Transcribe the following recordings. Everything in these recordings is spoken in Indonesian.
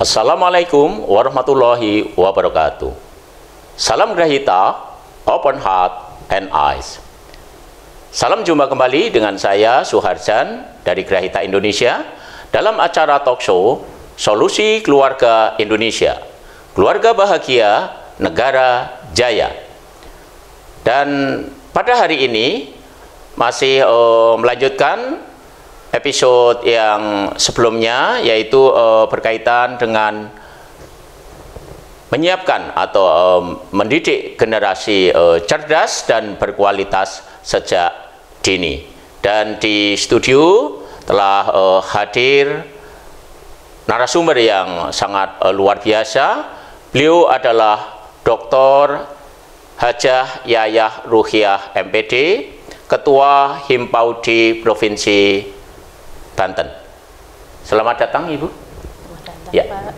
Assalamualaikum warahmatullahi wabarakatuh. Salam Grahita, open heart and eyes. Salam jumpa kembali dengan saya Suharjan dari Grahita Indonesia dalam acara talk show Solusi Keluarga Indonesia, Keluarga Bahagia, Negara Jaya. Dan pada hari ini masih melanjutkan episode yang sebelumnya, yaitu berkaitan dengan menyiapkan atau mendidik generasi cerdas dan berkualitas sejak dini. Dan di studio telah hadir narasumber yang sangat luar biasa. Beliau adalah Dr. Hajah Yayah Ruhiah MPD, Ketua Himpaudi Provinsi Banten. Selamat datang Ibu. Selamat datang, ya. Pak.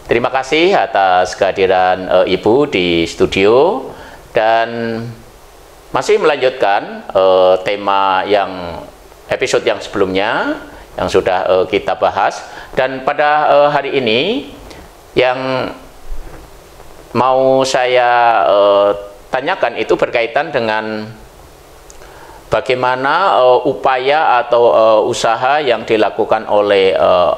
Terima kasih atas kehadiran Ibu di studio, dan masih melanjutkan tema yang episode yang sebelumnya yang sudah kita bahas. Dan pada hari ini yang mau saya tanyakan itu berkaitan dengan bagaimana upaya atau usaha yang dilakukan oleh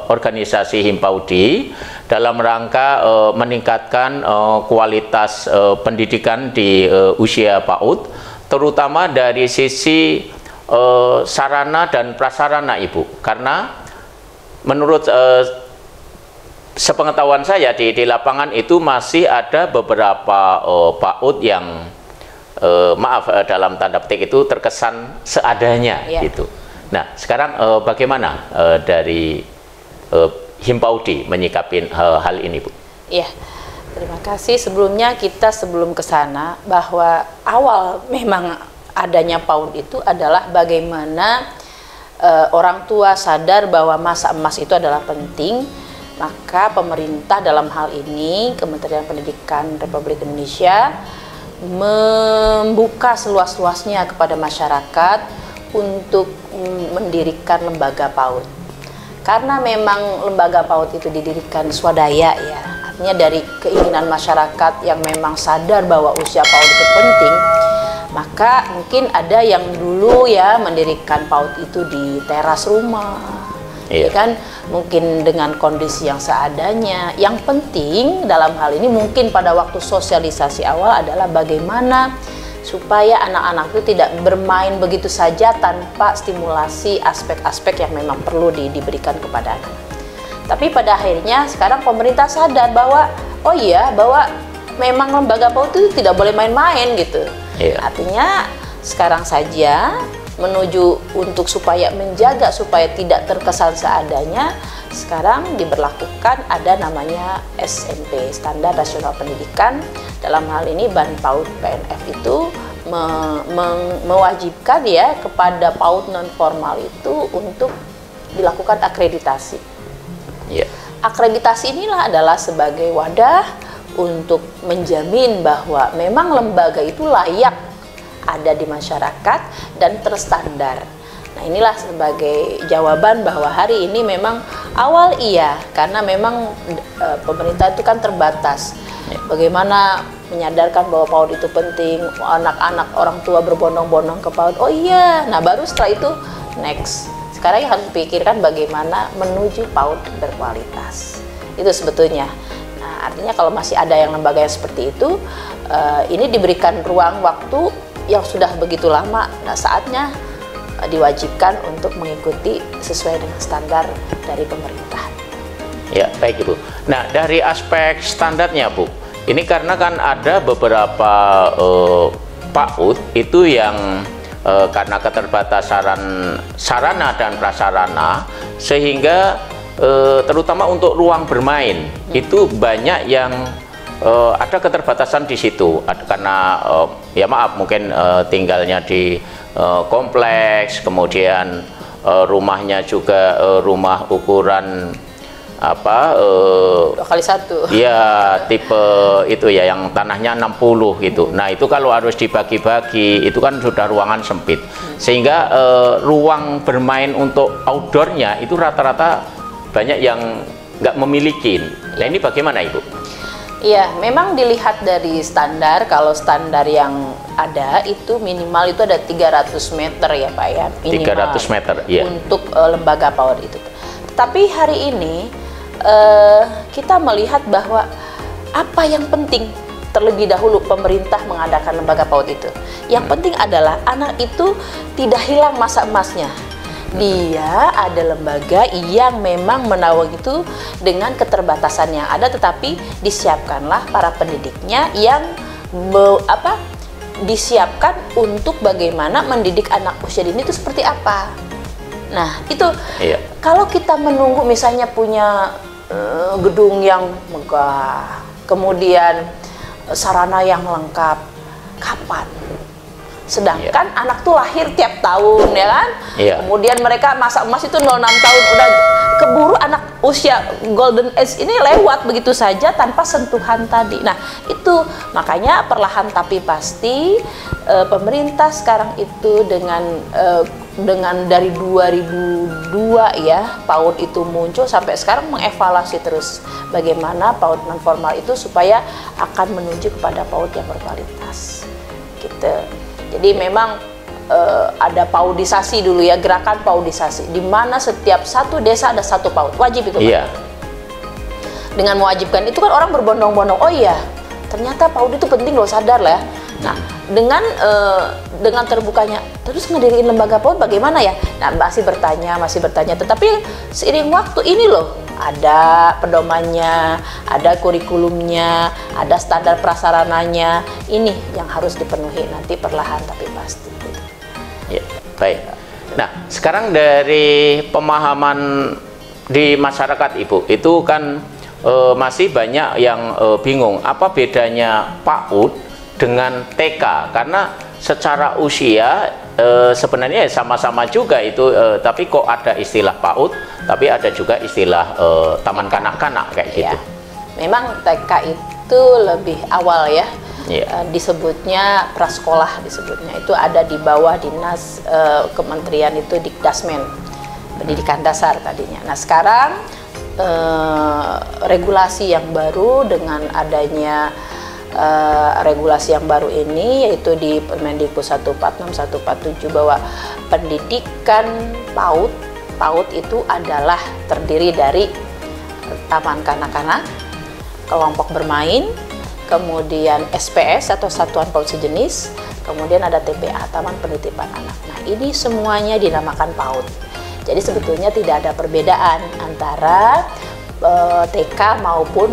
organisasi Himpaudi dalam rangka meningkatkan kualitas pendidikan di usia PAUD, terutama dari sisi sarana dan prasarana, Ibu. Karena menurut sepengetahuan saya di lapangan itu masih ada beberapa PAUD yang dalam tanda petik itu terkesan seadanya, gitu. Nah, sekarang bagaimana dari Himpaudi menyikapi hal ini, Bu? Iya, terima kasih. Sebelumnya sebelum ke sana, bahwa awal memang adanya PAUD itu adalah bagaimana orang tua sadar bahwa masa emas itu adalah penting. Maka pemerintah dalam hal ini, Kementerian Pendidikan Republik Indonesia, membuka seluas-luasnya kepada masyarakat untuk mendirikan lembaga PAUD. Karena memang lembaga PAUD itu didirikan swadaya, ya, artinya dari keinginan masyarakat yang memang sadar bahwa usia PAUD itu penting. Maka mungkin ada yang dulu ya mendirikan PAUD itu di teras rumah, ya kan, mungkin dengan kondisi yang seadanya. Yang penting dalam hal ini mungkin pada waktu sosialisasi awal adalah bagaimana supaya anak-anak itu tidak bermain begitu saja tanpa stimulasi aspek-aspek yang memang perlu diberikan kepada anak. Tapi pada akhirnya sekarang pemerintah sadar bahwa oh iya, bahwa memang lembaga PAUD itu tidak boleh main-main, gitu. Artinya sekarang saja menuju untuk supaya menjaga supaya tidak terkesan seadanya, sekarang diberlakukan ada namanya SMP, Standar Nasional Pendidikan. Dalam hal ini BAN-PAUD PNF itu mewajibkan ya kepada PAUD non formal itu untuk dilakukan akreditasi. Akreditasi inilah adalah sebagai wadah untuk menjamin bahwa memang lembaga itu layak ada di masyarakat dan terstandar. Nah, inilah sebagai jawaban bahwa hari ini memang awal iya, karena memang pemerintah itu kan terbatas. Bagaimana menyadarkan bahwa PAUD itu penting, anak-anak, orang tua berbondong-bondong ke PAUD. Oh iya, nah baru setelah itu next. Sekarang yang harus dipikirkan bagaimana menuju PAUD berkualitas. Itu sebetulnya. Nah, artinya kalau masih ada yang lembaga yang seperti itu, ini diberikan ruang waktu yang sudah begitu lama. Nah, saatnya diwajibkan untuk mengikuti sesuai dengan standar dari pemerintah. Ya, baik Ibu. Nah, dari aspek standarnya, Bu, ini karena kan ada beberapa PAUD itu yang karena keterbatasan sarana dan prasarana, sehingga terutama untuk ruang bermain itu banyak yang ada keterbatasan di situ, karena ya maaf mungkin tinggalnya di kompleks, kemudian rumahnya juga rumah ukuran apa 2x1 ya, tipe itu ya yang tanahnya 60 gitu. Nah, itu kalau harus dibagi-bagi itu kan sudah ruangan sempit, sehingga ruang bermain untuk outdoornya itu rata-rata banyak yang nggak memiliki. Nah, ini bagaimana Ibu? Iya, memang dilihat dari standar, kalau standar yang ada itu minimal itu ada 300 meter ya Pak ya, minimal 300 meter, iya. untuk lembaga PAUD itu. Tapi hari ini kita melihat bahwa apa yang penting terlebih dahulu pemerintah mengadakan lembaga PAUD itu. Yang penting adalah anak itu tidak hilang masa emasnya. Dia ada lembaga yang memang menaungi itu dengan keterbatasan yang ada, tetapi disiapkanlah para pendidiknya yang disiapkan untuk bagaimana mendidik anak usia dini itu seperti apa. Nah itu kalau kita menunggu misalnya punya gedung yang megah, kemudian sarana yang lengkap, kapan? Sedangkan anak tuh lahir tiap tahun ya kan, kemudian mereka masa emas itu 06 tahun udah keburu, anak usia golden age ini lewat begitu saja tanpa sentuhan tadi. Nah itu makanya perlahan tapi pasti pemerintah sekarang itu dengan dari 2002 ya PAUD itu muncul sampai sekarang mengevaluasi terus bagaimana PAUD non formal itu supaya akan menuju kepada PAUD yang berkualitas gitu. Jadi memang ada paudisasi dulu ya, gerakan paudisasi, di mana setiap satu desa ada satu PAUD, wajib itu kan? Dengan mewajibkan itu kan orang berbondong-bondong, oh iya ternyata PAUD itu penting loh, sadar lah ya. Nah dengan terbukanya terus ngediriin lembaga PAUD bagaimana ya? Nah masih bertanya, tetapi seiring waktu ini loh ada pedomannya, ada kurikulumnya, ada standar prasarananya, ini yang harus dipenuhi nanti perlahan tapi pasti. Ya, baik. Nah, sekarang dari pemahaman di masyarakat Ibu, itu kan masih banyak yang bingung apa bedanya PAUD dengan TK, karena secara usia sebenarnya sama-sama juga itu, tapi kok ada istilah PAUD, tapi ada juga istilah taman kanak-kanak kayak gitu. Memang TK itu lebih awal ya, disebutnya prasekolah, disebutnya itu ada di bawah dinas kementerian itu Dikdasmen, pendidikan dasar tadinya. Nah sekarang regulasi yang baru dengan adanya regulasi yang baru ini yaitu di Permendikbud 146147 bahwa pendidikan PAUD itu adalah terdiri dari taman kanak-kanak, kelompok bermain, kemudian SPS atau satuan PAUD sejenis, kemudian ada TPA, Taman Penitipan Anak. Nah ini semuanya dinamakan PAUD. Jadi sebetulnya tidak ada perbedaan antara TK maupun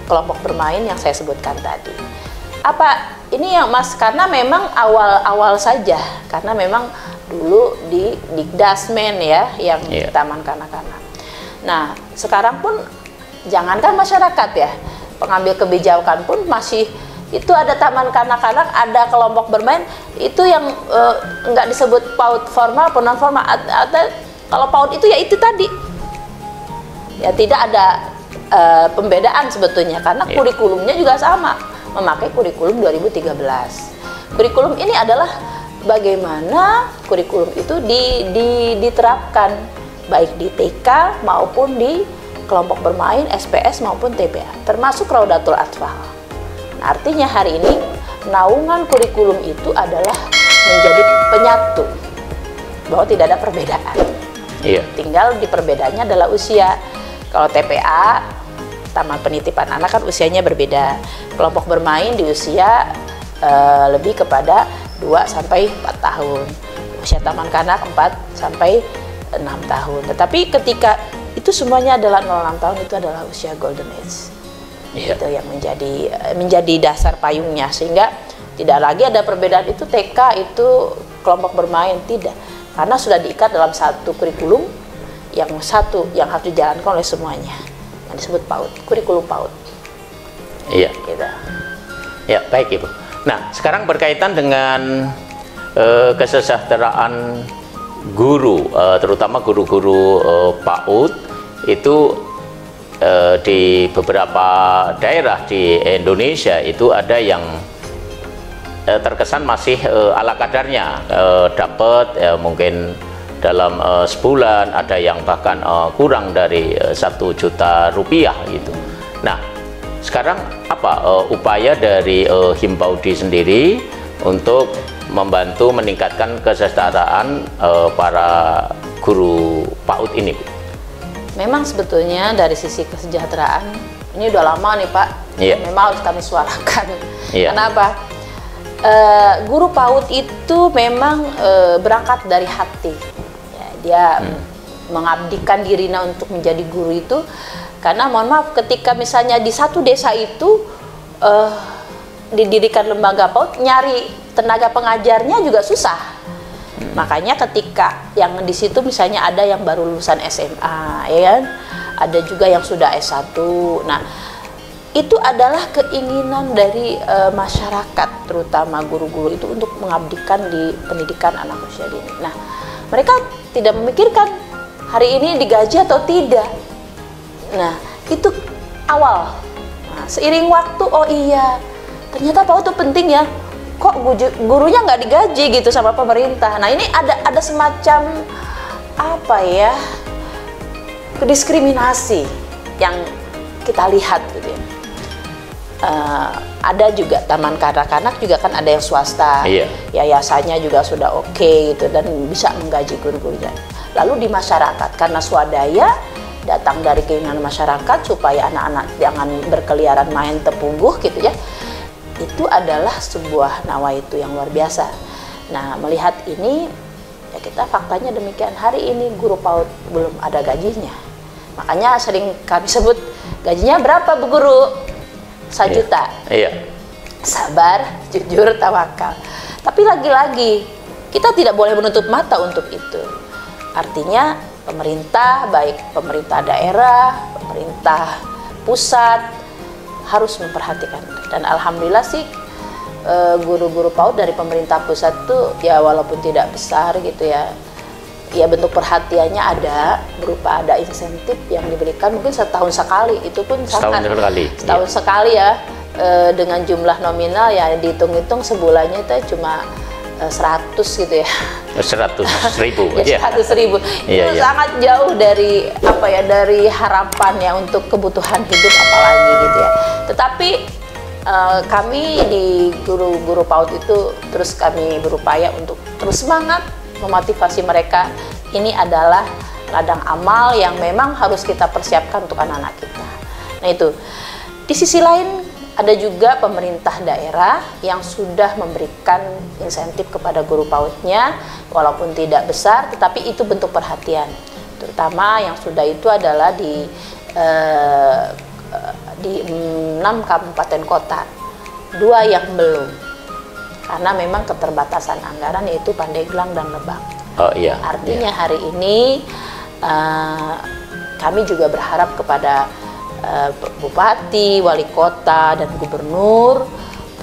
kelompok bermain yang saya sebutkan tadi. Apa ini yang Mas, karena memang awal-awal saja, karena memang dulu di Dikdasmen ya yang di taman kanak-kanak. Nah sekarang pun jangankan masyarakat ya, pengambil kebijakan pun masih itu ada taman kanak-kanak, ada kelompok bermain, itu yang nggak disebut PAUD formal atau non formal. Kalau PAUD itu ya itu tadi ya, tidak ada pembedaan sebetulnya, karena kurikulumnya juga sama, memakai kurikulum 2013. Kurikulum ini adalah bagaimana kurikulum itu diterapkan baik di TK maupun di kelompok bermain, SPS maupun TPA, termasuk Raudatul Atfal. Nah, artinya hari ini naungan kurikulum itu adalah menjadi penyatu, bahwa tidak ada perbedaan. Tinggal di perbedaannya adalah usia. Kalau TPA, Taman Penitipan Anak, kan usianya berbeda. Kelompok bermain di usia lebih kepada 2-4 tahun. Usia taman kanak 4-6 tahun. Tetapi ketika itu semuanya adalah 06 tahun, itu adalah usia golden age. Itu yang menjadi dasar payungnya, sehingga tidak lagi ada perbedaan itu TK itu kelompok bermain, tidak. Karena sudah diikat dalam satu kurikulum yang harus dijalankan oleh semuanya, yang disebut PAUD, kurikulum PAUD. Iya. Gitu. Ya, baik Ibu. Nah, sekarang berkaitan dengan kesejahteraan guru, terutama guru-guru PAUD itu di beberapa daerah di Indonesia itu ada yang terkesan masih ala kadarnya, dapat mungkin dalam sebulan, ada yang bahkan kurang dari 1 juta rupiah gitu. Nah, sekarang apa upaya dari Himpaudi sendiri untuk membantu meningkatkan kesejahteraan para guru PAUD ini, Bu? Memang sebetulnya dari sisi kesejahteraan ini udah lama nih Pak, memang harus kami suarakan. Kenapa? Guru PAUD itu memang berangkat dari hati. Ya, dia mengabdikan dirinya untuk menjadi guru itu. Karena mohon maaf, ketika misalnya di satu desa itu didirikan lembaga PAUD, nyari tenaga pengajarnya juga susah. Makanya ketika yang di situ misalnya ada yang baru lulusan SMA, ya kan? Ada juga yang sudah S1. Nah, itu adalah keinginan dari masyarakat, terutama guru-guru itu untuk mengabdikan di pendidikan anak usia dini. Nah, mereka tidak memikirkan hari ini digaji atau tidak. Nah, itu awal. Nah, seiring waktu, oh iya, ternyata PAUD itu penting ya. Kok gurunya nggak digaji gitu sama pemerintah. Nah, ini ada semacam apa ya, diskriminasi yang kita lihat gitu ya. Ada juga taman kanak-kanak juga kan ada yang swasta, yayasannya juga sudah oke gitu dan bisa menggaji guru-gurunya. Lalu di masyarakat karena swadaya datang dari keinginan masyarakat supaya anak-anak jangan berkeliaran main tepuguh gitu ya, itu adalah sebuah nawaitu yang luar biasa. Nah, melihat ini ya kita faktanya demikian, hari ini guru PAUD belum ada gajinya. Makanya sering kami sebut gajinya berapa Bu Guru? 1 juta. Sabar, jujur, tawakal. Tapi lagi-lagi kita tidak boleh menutup mata untuk itu. Artinya pemerintah, baik pemerintah daerah, pemerintah pusat harus memperhatikan. Dan alhamdulillah sih guru-guru PAUD dari pemerintah pusat tuh ya walaupun tidak besar gitu ya, ya bentuk perhatiannya ada berupa ada insentif yang diberikan mungkin setahun sekali, itu pun sangat setahun sekali ya, dengan jumlah nominal ya dihitung-hitung sebulannya itu cuma 100 gitu ya. 100.000 ya, 100.000 itu sangat jauh dari apa ya, dari harapan ya untuk kebutuhan hidup apalagi gitu ya. Tetapi kami di guru-guru PAUD itu terus kami berupaya untuk terus semangat memotivasi mereka. Ini adalah ladang amal yang memang harus kita persiapkan untuk anak-anak kita. Nah itu, di sisi lain ada juga pemerintah daerah yang sudah memberikan insentif kepada guru PAUD-nya, walaupun tidak besar, tetapi itu bentuk perhatian. Terutama yang sudah itu adalah di 6 kabupaten kota, 2 yang belum. Karena memang keterbatasan anggaran yaitu Pandeglang dan Lebak. Artinya hari ini kami juga berharap kepada bupati, wali kota, dan gubernur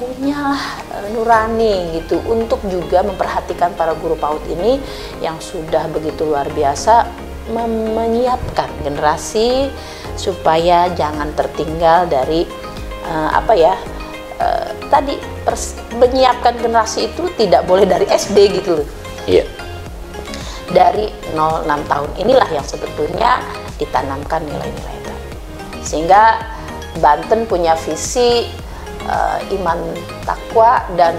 punyalah nurani gitu untuk juga memperhatikan para guru PAUD ini yang sudah begitu luar biasa menyiapkan generasi supaya jangan tertinggal dari menyiapkan generasi itu tidak boleh dari SD gitu loh. Dari 0-6 tahun inilah yang sebetulnya ditanamkan nilai-nilai itu. Sehingga Banten punya visi iman takwa dan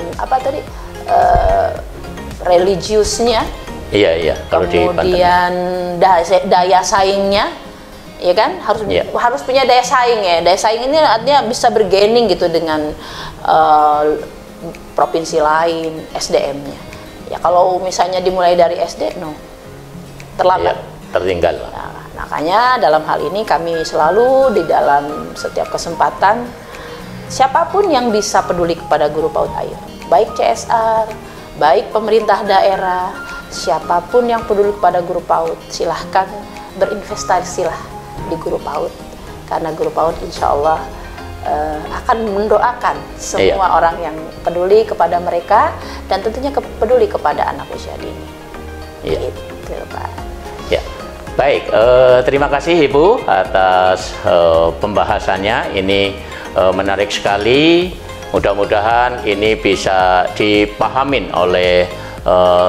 religiusnya, kemudian daya saingnya, ya kan, harus punya daya saing ya. Daya saing ini artinya bisa bergaining gitu dengan provinsi lain, SDM-nya. Ya kalau misalnya dimulai dari SD, terlambat, tertinggal. Nah, makanya dalam hal ini kami selalu di dalam setiap kesempatan, siapapun yang bisa peduli kepada guru PAUD, ayo, baik CSR, baik pemerintah daerah, siapapun yang peduli kepada guru PAUD, silahkan berinvestasilah di guru PAUD, karena guru PAUD insya Allah akan mendoakan semua orang yang peduli kepada mereka dan tentunya peduli kepada anak usia dini. Gitu, Pak. Ya, baik. Terima kasih Ibu atas pembahasannya. Ini menarik sekali. Mudah-mudahan ini bisa dipahamin oleh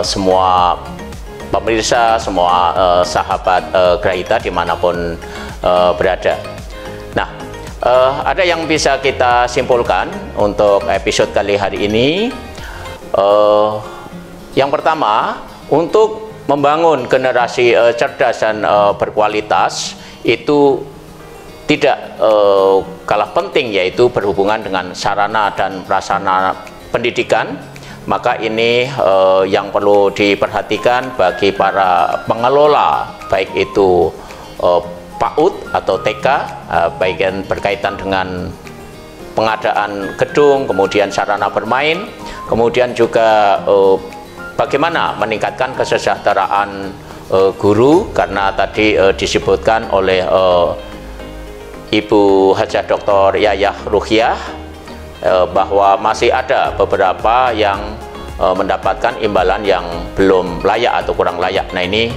semua pemirsa, semua sahabat Grahita dimanapun berada. Nah, ada yang bisa kita simpulkan untuk episode kali hari ini. Yang pertama, untuk membangun generasi cerdas dan berkualitas itu tidak kalah penting, yaitu berhubungan dengan sarana dan prasarana pendidikan. Maka ini yang perlu diperhatikan bagi para pengelola, baik itu PAUD atau TK, bagian berkaitan dengan pengadaan gedung, kemudian sarana bermain, kemudian juga bagaimana meningkatkan kesejahteraan guru, karena tadi disebutkan oleh Ibu Hajah Dr. Yayah Ruhiah bahwa masih ada beberapa yang mendapatkan imbalan yang belum layak atau kurang layak. Nah, ini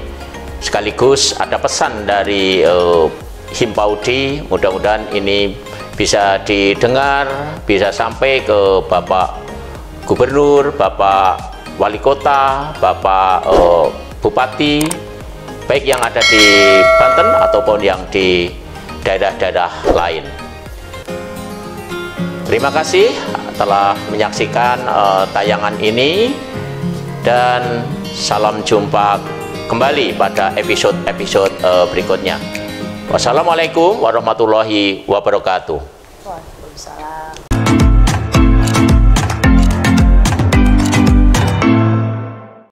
sekaligus ada pesan dari Himpaudi, mudah-mudahan ini bisa didengar, bisa sampai ke Bapak Gubernur, Bapak Wali Kota, Bapak Bupati, baik yang ada di Banten ataupun yang di daerah-daerah lain. Terima kasih telah menyaksikan tayangan ini, dan salam jumpa kembali pada episode-episode berikutnya. Wassalamualaikum warahmatullahi wabarakatuh. Waalaikumsalam.